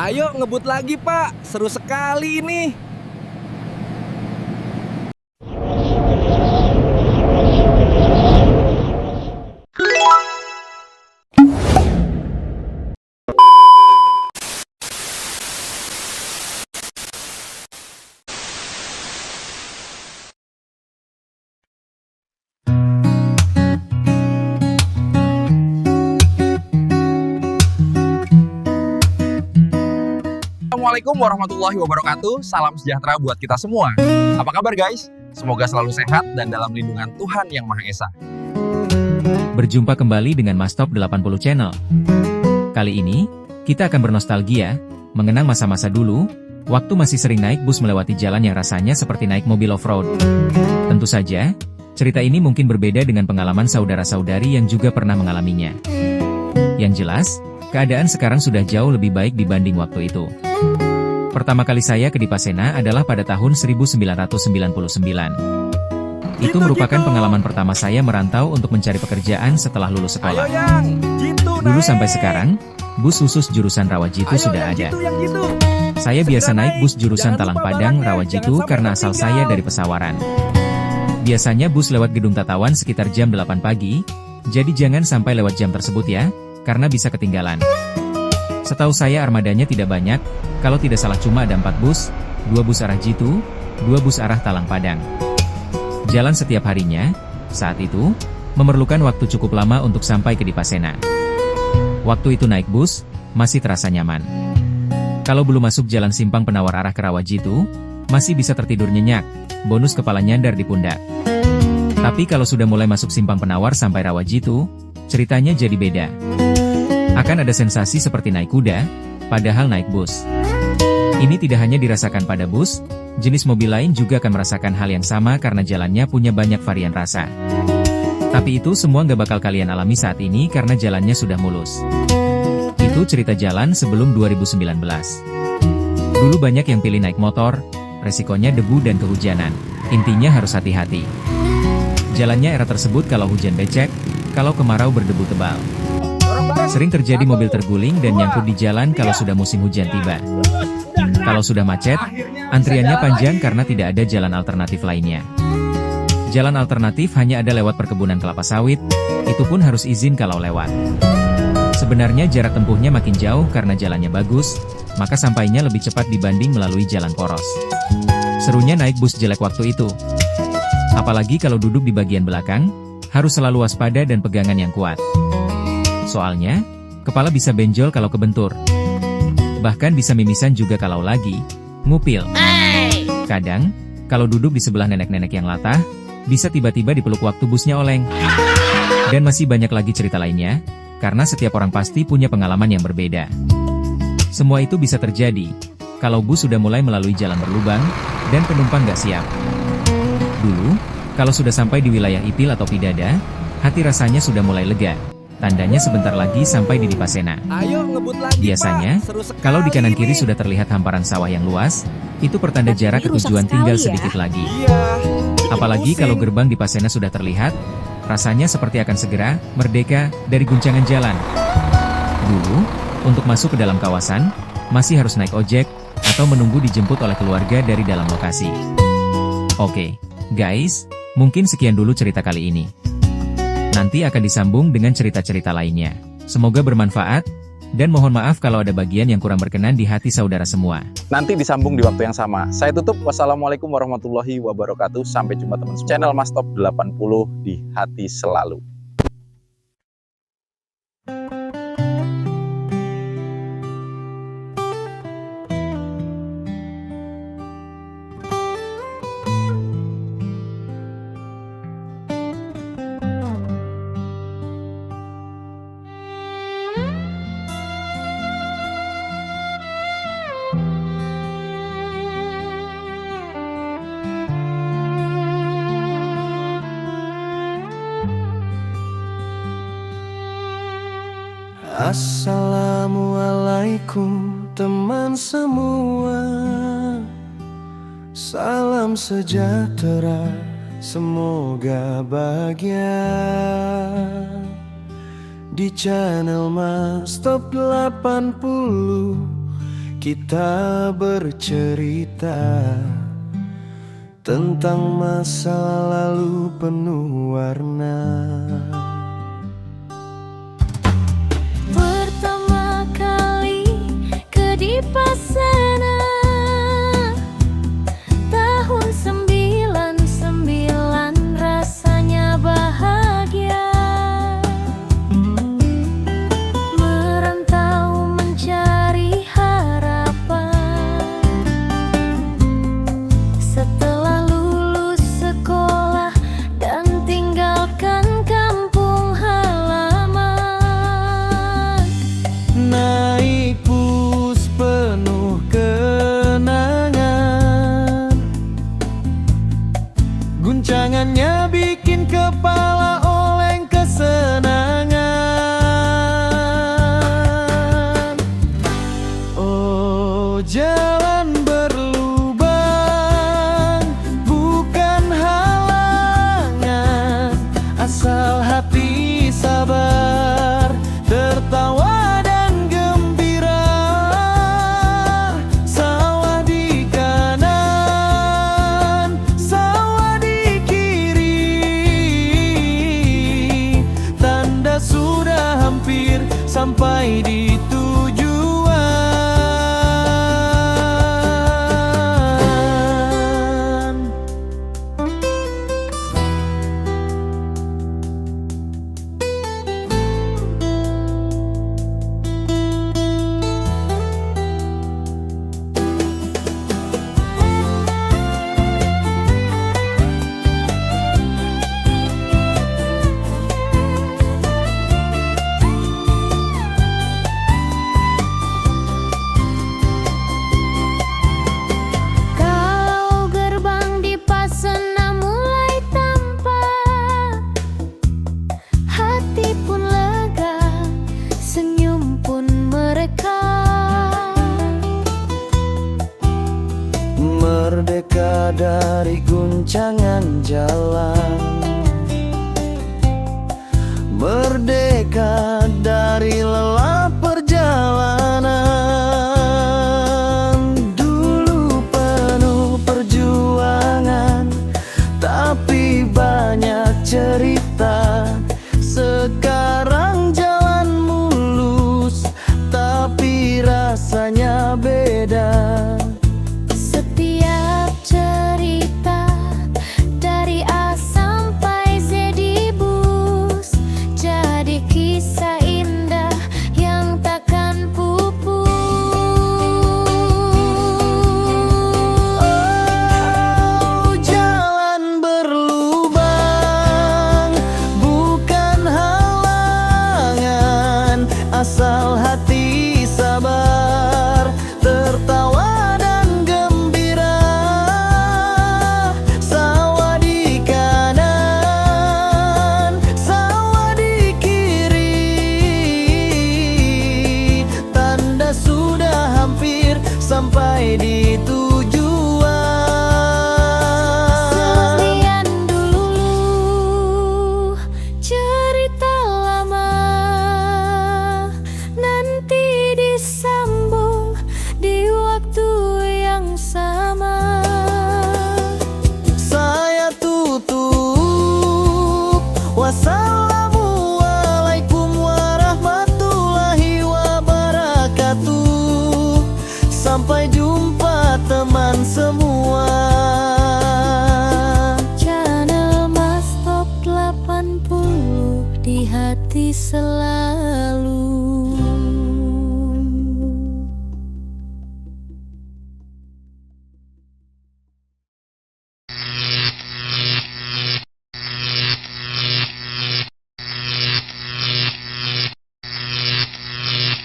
Ayo ngebut lagi Pak, seru sekali ini. Assalamualaikum warahmatullahi wabarakatuh. Salam sejahtera buat kita semua. Apa kabar guys? Semoga selalu sehat dan dalam lindungan Tuhan Yang Maha Esa. Berjumpa kembali dengan Mas Top 80 Channel. Kali ini, kita akan bernostalgia, mengenang masa-masa dulu, waktu masih sering naik bus melewati jalan yang rasanya seperti naik mobil off-road. Tentu saja, cerita ini mungkin berbeda dengan pengalaman saudara-saudari yang juga pernah mengalaminya. Yang jelas, keadaan sekarang sudah jauh lebih baik dibanding waktu itu. Pertama kali saya ke Dipasena adalah pada tahun 1999. Itu merupakan pengalaman pertama saya merantau untuk mencari pekerjaan setelah lulus sekolah. Dulu sampai sekarang, bus khusus jurusan Rawajitu sudah ada. Saya biasa naik bus jurusan Talang Padang Rawajitu karena asal saya dari Pesawaran. Biasanya bus lewat Gedung Tatawan sekitar jam 8 pagi, jadi jangan sampai lewat jam tersebut ya, karena bisa ketinggalan. Setahu saya armadanya tidak banyak, kalau tidak salah cuma ada 4 bus, 2 bus arah Jitu, 2 bus arah Talang Padang. Jalan setiap harinya, saat itu, memerlukan waktu cukup lama untuk sampai ke Dipasena. Waktu itu naik bus, masih terasa nyaman. Kalau belum masuk jalan simpang penawar arah ke Rawajitu, masih bisa tertidur nyenyak, bonus kepala nyandar di pundak. Tapi kalau sudah mulai masuk simpang penawar sampai Rawajitu, ceritanya jadi beda. Akan ada sensasi seperti naik kuda, padahal naik bus. Ini tidak hanya dirasakan pada bus, jenis mobil lain juga akan merasakan hal yang sama karena jalannya punya banyak varian rasa. Tapi itu semua nggak bakal kalian alami saat ini karena jalannya sudah mulus. Itu cerita jalan sebelum 2019. Dulu banyak yang pilih naik motor, resikonya debu dan kehujanan. Intinya harus hati-hati. Jalannya era tersebut kalau hujan becek, kalau kemarau berdebu tebal. Sering terjadi mobil terguling dan nyangkut di jalan kalau sudah musim hujan tiba. Kalau sudah macet, antriannya panjang karena tidak ada jalan alternatif lainnya. Jalan alternatif hanya ada lewat perkebunan kelapa sawit, itu pun harus izin kalau lewat. Sebenarnya jarak tempuhnya makin jauh karena jalannya bagus, maka sampainya lebih cepat dibanding melalui jalan poros. Serunya naik bus jelek waktu itu. Apalagi kalau duduk di bagian belakang, harus selalu waspada dan pegangan yang kuat. Soalnya, kepala bisa benjol kalau kebentur. Bahkan bisa mimisan juga kalau lagi ngupil. Kadang, kalau duduk di sebelah nenek-nenek yang latah, bisa tiba-tiba dipeluk waktu busnya oleng. Dan masih banyak lagi cerita lainnya, karena setiap orang pasti punya pengalaman yang berbeda. Semua itu bisa terjadi, kalau bus sudah mulai melalui jalan berlubang, dan penumpang nggak siap. Dulu, kalau sudah sampai di wilayah Ipil atau Pidada, hati rasanya sudah mulai lega. Tandanya sebentar lagi sampai di Dipasena. Biasanya, kalau di kanan kiri sudah terlihat hamparan sawah yang luas, itu pertanda jarak ke tujuan tinggal sedikit lagi. Apalagi kalau gerbang Dipasena sudah terlihat, rasanya seperti akan segera merdeka dari guncangan jalan. Dulu, untuk masuk ke dalam kawasan, masih harus naik ojek, atau menunggu dijemput oleh keluarga dari dalam lokasi. Oke, guys, mungkin sekian dulu cerita kali ini. Nanti akan disambung dengan cerita-cerita lainnya. Semoga bermanfaat, dan mohon maaf kalau ada bagian yang kurang berkenan di hati saudara semua. Nanti disambung di waktu yang sama. Saya tutup. Wassalamualaikum warahmatullahi wabarakatuh. Sampai jumpa teman-teman. Channel Mas Top 80 di hati selalu. Assalamualaikum teman semua, salam sejahtera, semoga bahagia. Di channel Mas Top 80 kita bercerita tentang masa lalu penuh warna. Pertama kali ke Dipasana tahun 99, rasanya bahagia. Merantau mencari harapan. Setelah lulus sekolah dan tinggalkan kampung halaman, Naik bus penuh kenangan, guncangannya bikin kepala oleng kesenangan. Oh, jalan berlubang bukan halangan, asal hati sabar, tertawa dan gembira. Sawah di kanan, sawah di kiri, tanda sudah hampir sampai di tujuan. kalau gerbang Dipasana mulai tampak, hati pun lega, senyum pun merekah. Merdeka dari guncangan jalan, merdeka dari lelah perjalanan. Dulu penuh perjuangan, tapi banyak cerita. Sekarang jalan mulus, tapi rasanya beda. Setiap cerita dari A sampai Z di bus jadi kisah indah yang takkan pupus. Oh, jalan berlubang bukan halangan, asal hati sabar,